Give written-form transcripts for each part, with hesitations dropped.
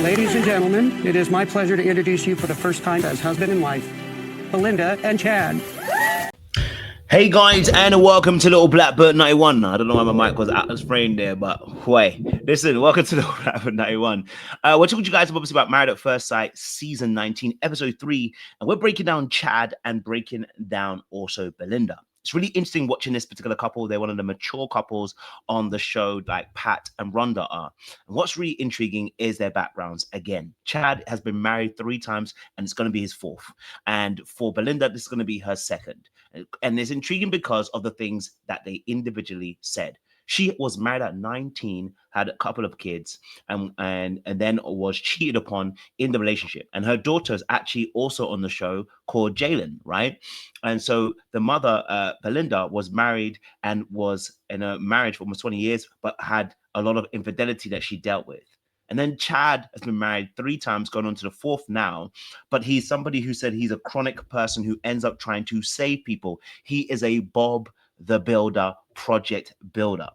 Ladies and gentlemen, it is my pleasure to introduce you for the first time as husband and wife, Belynda and Chad. Hey guys, and welcome to Little Blackbird 91. I don't know why my mic was out of frame there, but wait. Listen, welcome to Little Blackbird 91. We're talking to you guys obviously about Married at First Sight, Season 19, Episode 3, and we're breaking down Chad and breaking down also Belynda. It's really interesting watching this particular couple. They're one of the mature couples on the show, like Pat and Rhonda are. And what's really intriguing is their backgrounds. Again, Chad has been married 3 times, and it's going to be his 4th. And for Belynda, this is going to be her 2nd. And it's intriguing because of the things that they individually said. She was married at 19, had a couple of kids, and then was cheated upon in the relationship. And her daughter is actually also on the show called Jalen, right? And so the mother, Belynda, was married and was in a marriage for almost 20 years, but had a lot of infidelity that she dealt with. And then Chad has been married 3 times, going on to the 4th now. But he's somebody who said he's a chronic person who ends up trying to save people. He is a Bob the Builder project builder.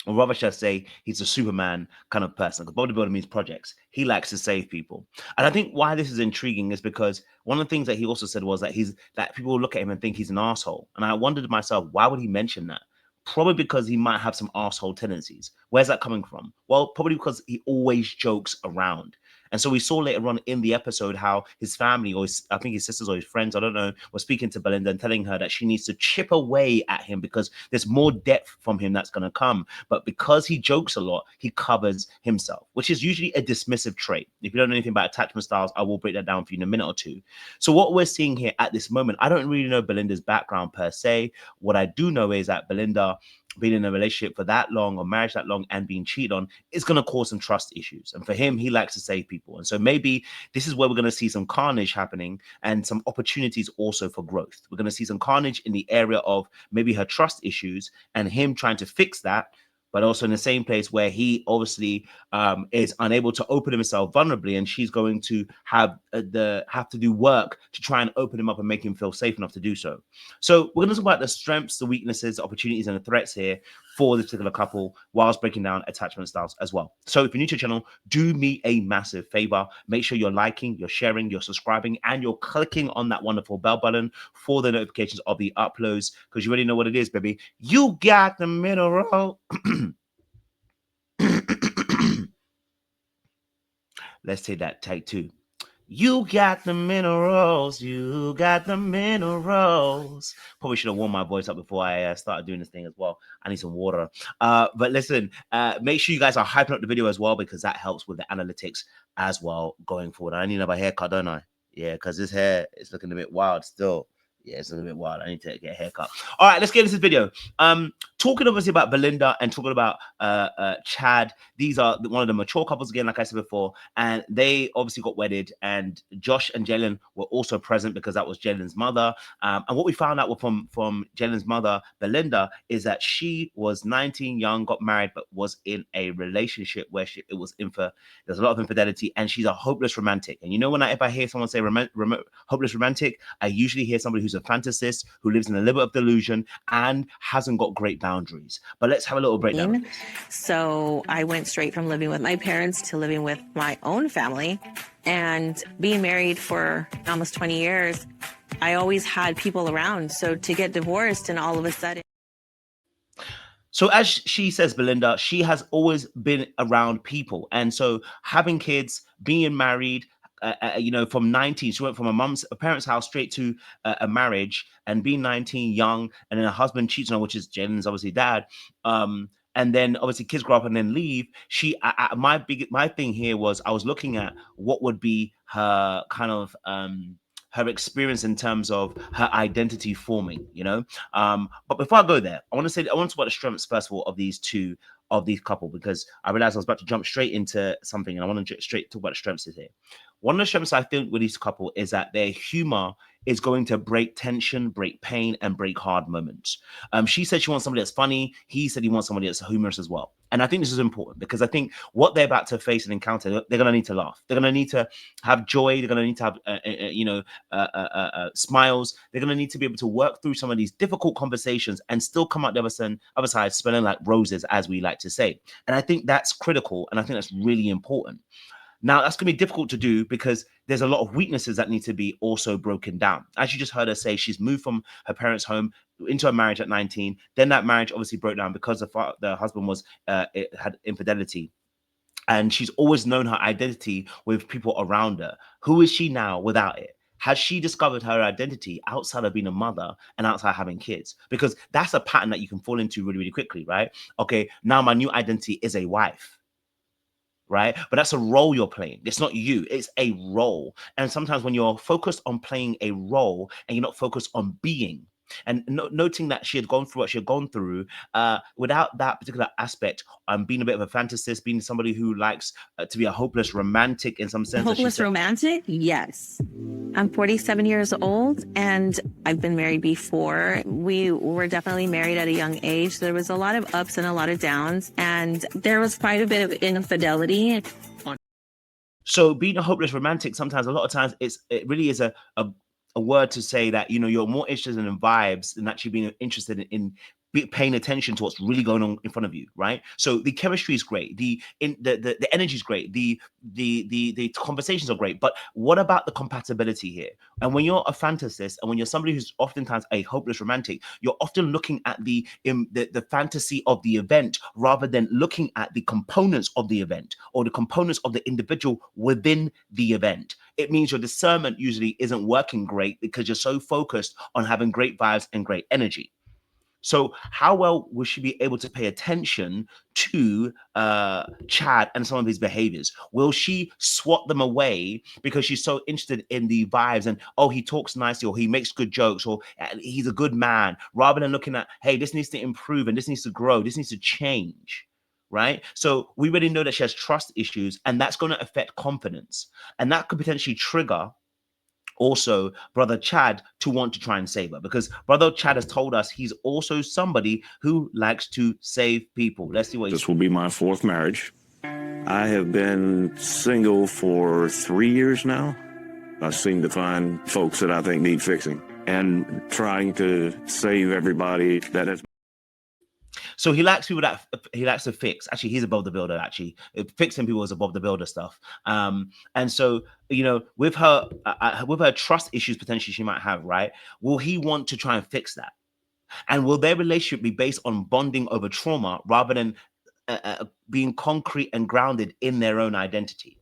Or rather, should I say, he's a Superman kind of person. Because Bob the Builder means projects. He likes to save people. And I think why this is intriguing is because one of the things that he also said was that people look at him and think he's an asshole. And I wondered to myself, why would he mention that? Probably because he might have some asshole tendencies. Where's that coming from? Well, probably because he always jokes around. And so we saw later on in the episode how his family, or I think his sisters or his friends, I don't know, were speaking to Belynda and telling her that she needs to chip away at him because there's more depth from him that's going to come. But because he jokes a lot, he covers himself, which is usually a dismissive trait. If you don't know anything about attachment styles, I will break that down for you in a minute or two. So what we're seeing here at this moment, I don't really know Belynda's background per se. What I do know is that Belynda, being in a relationship for that long or marriage that long and being cheated on is going to cause some trust issues. And for him, he likes to save people. And so maybe this is where we're going to see some carnage happening and some opportunities also for growth. We're going to see some carnage in the area of maybe her trust issues and him trying to fix that, but also in the same place where he obviously is unable to open himself vulnerably, and she's going to have to do work to try and open him up and make him feel safe enough to do so. So we're going to talk about the strengths, the weaknesses, the opportunities, and the threats here for this particular couple, whilst breaking down attachment styles as well. So if you're new to the channel, do me a massive favor. Make sure you're liking, you're sharing, you're subscribing, and you're clicking on that wonderful bell button for the notifications of the uploads, because you already know what it is, baby. You got the mineral. Let's take that, take 2. You got the minerals. You got the minerals. Probably should have warmed my voice up before I started doing this thing as well. I need some water. But listen, make sure you guys are hyping up the video as well, because that helps with the analytics as well going forward. I need another haircut, don't I? Yeah, because this hair is looking a bit wild still. Yeah, it's a little bit wild. I need to get a haircut. All right, let's get into this video. Talking obviously about Belynda and talking about Chad. These are one of the mature couples again, like I said before, and they obviously got wedded. And Josh and Jalen were also present because that was Jalen's mother. And what we found out from Jalen's mother, Belynda, is that she was 19, young, got married, but was in a relationship where there's a lot of infidelity, and she's a hopeless romantic. And you know, if I hear someone say hopeless romantic, I usually hear somebody who's a fantasist, who lives in a little bit of delusion and hasn't got great boundaries. But let's have a little breakdown. So I went straight from living with my parents to living with my own family, and being married for almost 20 years, I always had people around. So to get divorced and all of a sudden. So as she says, Belynda, she has always been around people. And so having kids, being married, you know, from 19, she went from a parents' house straight to a marriage, and being 19, young, and then her husband cheats on her, which is Jalen's obviously dad. And then obviously kids grow up and then leave. My thing here was I was looking at what would be her kind of her experience in terms of her identity forming, you know. But before I go there, I want to talk about the strengths first of all of these couple, because I realized I was about to jump straight into something, and I want to straight talk about the strengths here. One of the strengths I think with this couple is that their humor is going to break tension, break pain, and break hard moments. She said she wants somebody that's funny. He said he wants somebody that's humorous as well. And I think this is important because I think what they're about to face and encounter, they're going to need to laugh. They're going to need to have joy. They're going to need to have, smiles. They're going to need to be able to work through some of these difficult conversations and still come out the other side smelling like roses, as we like to say. And I think that's critical. And I think that's really important. Now, that's going to be difficult to do because there's a lot of weaknesses that need to be also broken down. As you just heard her say, she's moved from her parents' home into a marriage at 19. Then that marriage obviously broke down because the husband was it had infidelity. And she's always known her identity with people around her. Who is she now without it? Has she discovered her identity outside of being a mother and outside having kids? Because that's a pattern that you can fall into really, really quickly, right? Okay, now my new identity is a wife, right? But that's a role you're playing. It's not you, it's a role. And sometimes when you're focused on playing a role and you're not focused on being, and noting that she had gone through what she had gone through, without that particular aspect, being a bit of a fantasist, being somebody who likes to be a hopeless romantic in some sense. Hopeless romantic? Yes. I'm 47 years old and I've been married before. We were definitely married at a young age. There was a lot of ups and a lot of downs, and there was quite a bit of infidelity. So being a hopeless romantic, sometimes, a lot of times, it really is a word to say that, you know, you're more interested in vibes than actually being interested in paying attention to what's really going on in front of you, right? So the chemistry is great, the energy is great, the conversations are great, but what about the compatibility here? And when you're a fantasist, and when you're somebody who's oftentimes a hopeless romantic, you're often looking at the fantasy of the event rather than looking at the components of the event or the components of the individual within the event. It means your discernment usually isn't working great because you're so focused on having great vibes and great energy. So how well will she be able to pay attention to Chad and some of his behaviors? Will she swat them away because she's so interested in the vibes and, oh, he talks nicely, or he makes good jokes, or he's a good man, rather than looking at, hey, this needs to improve and this needs to grow, this needs to change, right? So we already know that she has trust issues, and that's going to affect confidence. And that could potentially trigger also brother Chad to want to try and save her, because brother Chad has told us he's also somebody who likes to save people. Let's see what this will be my fourth marriage. I have been single for 3 years now. I seem to find folks that I think need fixing, and trying to save everybody that has. So he likes people that he likes to fix. Actually, he's above the builder. Actually, fixing people is above the builder stuff. And so, you know, with her trust issues potentially she might have, right? Will he want to try and fix that? And will their relationship be based on bonding over trauma rather than being concrete and grounded in their own identity?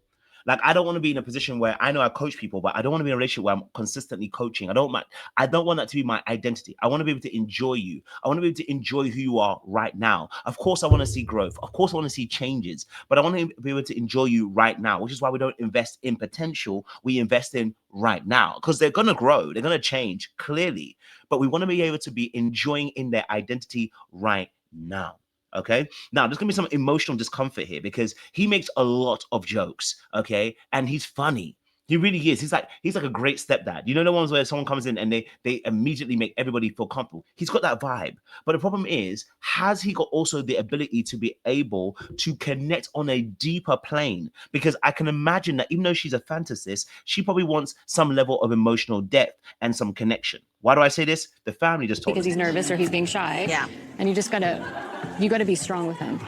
Like, I don't want to be in a position where I know I coach people, but I don't want to be in a relationship where I'm consistently coaching. I don't want that to be my identity. I want to be able to enjoy you. I want to be able to enjoy who you are right now. Of course, I want to see growth. Of course, I want to see changes, but I want to be able to enjoy you right now, which is why we don't invest in potential. We invest in right now, because they're going to grow. They're going to change, clearly, but we want to be able to be enjoying in their identity right now. Okay, now there's gonna be some emotional discomfort here because he makes a lot of jokes, okay, and he's funny. He really is. He's like a great stepdad. You know, the ones where someone comes in and they immediately make everybody feel comfortable. He's got that vibe. But the problem is, has he got also the ability to be able to connect on a deeper plane? Because I can imagine that even though she's a fantasist, she probably wants some level of emotional depth and some connection. Why do I say this? The family just told us. Because he's nervous or he's being shy. Yeah. And you gotta be strong with him.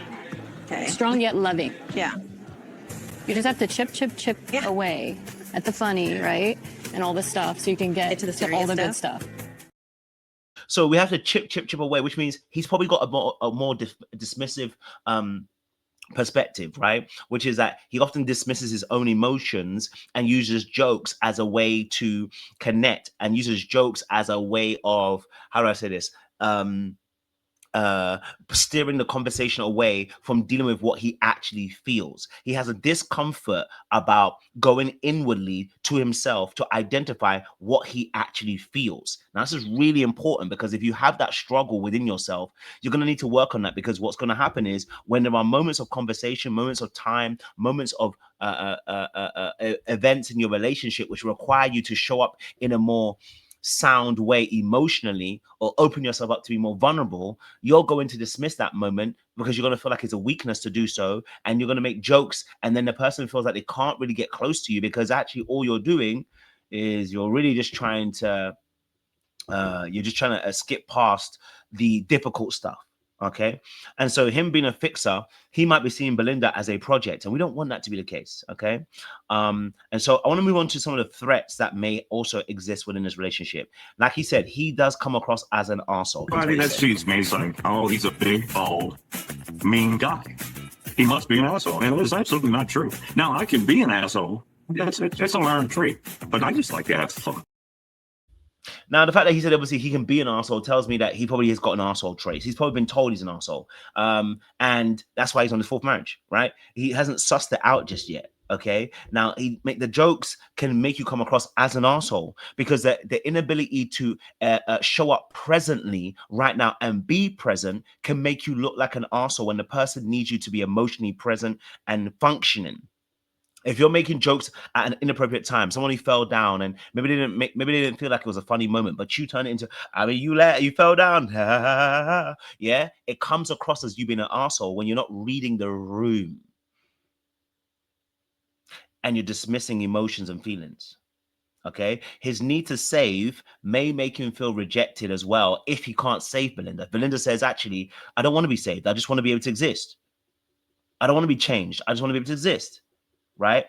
Okay. Strong yet loving. Yeah. You just have to chip away at the funny, right? And all this stuff so you can get to the to all the good stuff. So we have to chip away, which means he's probably got a more dismissive perspective, right? Which is that he often dismisses his own emotions and uses jokes as a way to connect, and uses jokes as a way of, how do I say this? Steering the conversation away from dealing with what he actually feels. He has a discomfort about going inwardly to himself to identify what he actually feels. Now, this is really important, because if you have that struggle within yourself, you're going to need to work on that, because what's going to happen is when there are moments of conversation, moments of time, moments of events in your relationship which require you to show up in a more sound way emotionally, or open yourself up to be more vulnerable, you're going to dismiss that moment because you're going to feel like it's a weakness to do so, and you're going to make jokes, and then the person feels like they can't really get close to you, because actually all you're doing is you're really just trying to skip past the difficult stuff. Okay. And so him being a fixer, he might be seeing Belynda as a project, and we don't want that to be the case. Okay. And so I want to move on to some of the threats that may also exist within this relationship. Like he said, he does come across as an arsehole. Everybody that sees me is like, oh, he's a big, old, mean guy. He must be an asshole. And it's absolutely not true. Now, I can be an asshole. It's a learned trait. But I just like to have fun. Now, the fact that he said obviously he can be an arsehole tells me that he probably has got an arsehole trait. He's probably been told he's an arsehole. And that's why he's on his fourth marriage, right? He hasn't sussed it out just yet. Okay. Now, the jokes can make you come across as an arsehole because the inability to show up presently right now and be present can make you look like an arsehole when the person needs you to be emotionally present and functioning. If you're making jokes at an inappropriate time, someone who fell down and maybe they didn't feel like it was a funny moment, but you turn it into, I mean, you fell down. Yeah, it comes across as you being an arsehole when you're not reading the room and you're dismissing emotions and feelings. Okay, his need to save may make him feel rejected as well if he can't save Belynda. Belynda says, actually, I don't want to be saved. I just want to be able to exist. I don't want to be changed. I just want to be able to exist. Right?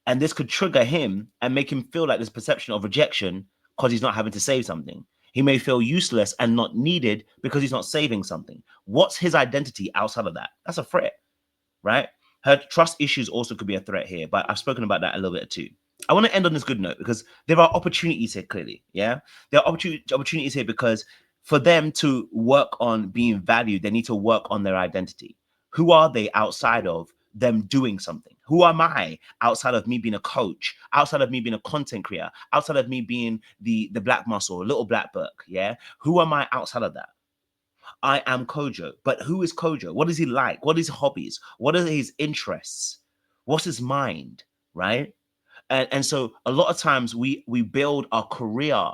And this could trigger him and make him feel like this perception of rejection because he's not having to save something. He may feel useless and not needed because he's not saving something. What's his identity outside of that? That's a threat, right? Her trust issues also could be a threat here, but I've spoken about that a little bit too. I want to end on this good note because there are opportunities here, clearly. Yeah, there are opportunities here because for them to work on being valued, they need to work on their identity. Who are they outside of them doing something? Who am I outside of me being a coach, outside of me being a content creator, outside of me being the black muscle, little black book? Yeah. Who am I outside of that? I am Kojo, but who is Kojo? What is he like? What is his hobbies? What are his interests? What's his mind? Right. And so a lot of times we build our career,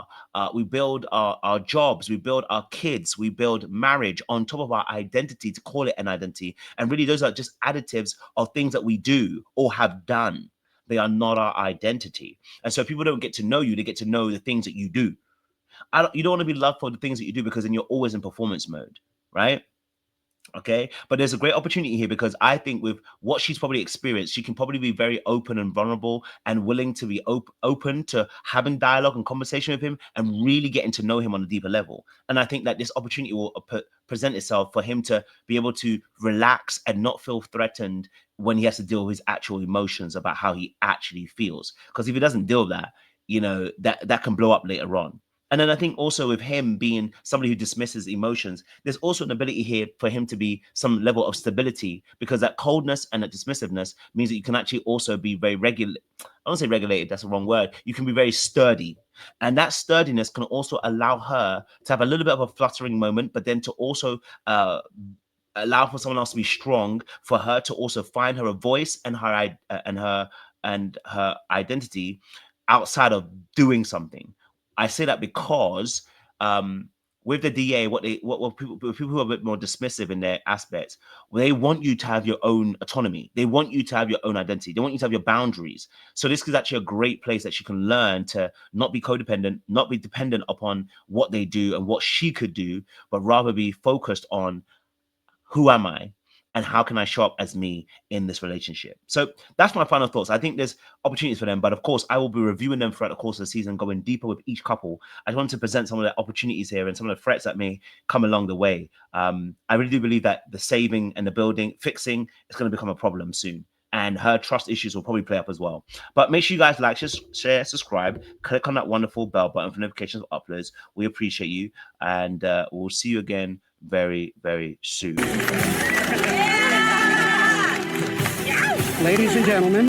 we build our jobs, we build our kids, we build marriage on top of our identity to call it an identity. And really, those are just additives of things that we do or have done. They are not our identity. And so people don't get to know you, they get to know the things that you do. You don't want to be loved for the things that you do because then you're always in performance mode, right? Okay, but there's a great opportunity here because I think with what she's probably experienced, she can probably be very open and vulnerable and willing to be open to having dialogue and conversation with him and really getting to know him on a deeper level. And I think that this opportunity will present itself for him to be able to relax and not feel threatened when he has to deal with his actual emotions about how he actually feels. Because if he doesn't deal with that, you know, that can blow up later on. And then I think also with him being somebody who dismisses emotions, there's also an ability here for him to be some level of stability because that coldness and that dismissiveness means that you can actually also be very I don't say regulated, that's the wrong word. You can be very sturdy. And that sturdiness can also allow her to have a little bit of a fluttering moment, but then to also allow for someone else to be strong, for her to also find her voice and her identity outside of doing something. I say that because with the DA, what people who are a bit more dismissive in their aspects, they want you to have your own autonomy. They want you to have your own identity. They want you to have your boundaries. So this is actually a great place that she can learn to not be codependent, not be dependent upon what they do and what she could do, but rather be focused on who am I? And how can I show up as me in this relationship? So that's my final thoughts. I think there's opportunities for them, but of course, I will be reviewing them throughout the course of the season, going deeper with each couple. I just want to present some of the opportunities here and some of the threats that may come along the way. I really do believe that the saving and the fixing is going to become a problem soon. And her trust issues will probably play up as well. But make sure you guys like, share, subscribe, click on that wonderful bell button for notifications of uploads. We appreciate you. And we'll see you again very, very soon. Ladies and gentlemen.